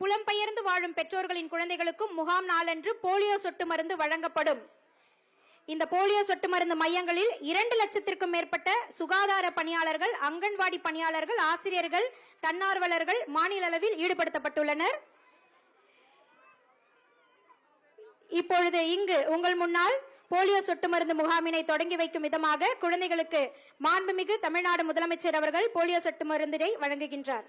புலம்பெயர்ந்து வாழும் பெற்றோர்களின் குழந்தைகளுக்கும் முகாம் நாளன்று போலியோ சொட்டு மருந்து வழங்கப்படும். இந்த போலியோ சொட்டு மருந்து மையங்களில் 2 லட்சத்திற்கும் மேற்பட்ட சுகாதார பணியாளர்கள், அங்கன்வாடி பணியாளர்கள், ஆசிரியர்கள், தன்னார்வலர்கள் மாநில அளவில் ஈடுபடுத்தப்பட்டுள்ளனர். இப்பொழுது இங்கு உங்கள் முன்னால் போலியோ சொட்டு மருந்து முகாமினை தொடங்கி வைக்கும் விதமாக குழந்தைகளுக்கு மாண்புமிகு தமிழ்நாடு முதலமைச்சர் அவர்கள் போலியோ சொட்டு மருந்தினை வழங்குகின்றார்.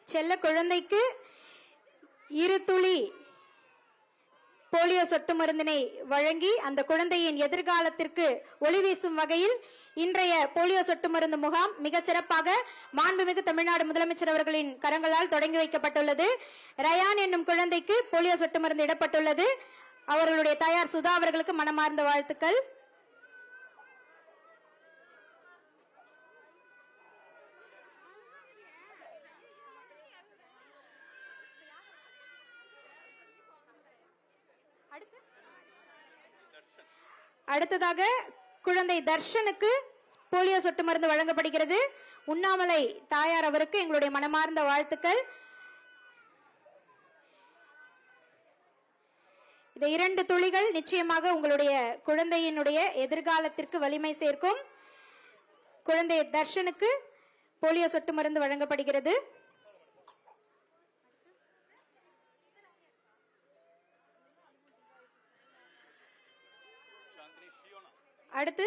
செல்ல குழந்தைக்கு 2 துளி போலியோ சொட்டு மருந்தினை வழங்கி அந்த குழந்தையின் எதிர்காலத்திற்கு ஒளி வீசும் வகையில் இன்றைய போலியோ சொட்டு மருந்து முகாம் மிக சிறப்பாக மாண்புமிகு தமிழ்நாடு முதலமைச்சர் அவர்களின் கரங்களால் தொடங்கி வைக்கப்பட்டுள்ளது. ரயான் என்னும் குழந்தைக்கு போலியோ சொட்டு மருந்து இடப்பட்டுள்ளது. அவர்களுடைய தாயார் சுதா அவர்களுக்கு மனமார்ந்த வாழ்த்துக்கள். அடுத்ததாக குழந்தை தர்ஷனுக்கு போலியோ சொட்டு மருந்து வழங்கப்படுகிறது. உண்ணாமலை தாயார் அவருக்கு எங்களுடைய மனமார்ந்த வாழ்த்துக்கள். இந்த 2 துளிகள் நிச்சயமாக உங்களுடைய குழந்தையினுடைய எதிர்காலத்திற்கு வலிமை சேர்க்கும். குழந்தை தர்ஷனுக்கு போலியோ சொட்டு மருந்து வழங்கப்படுகிறது. அடுத்து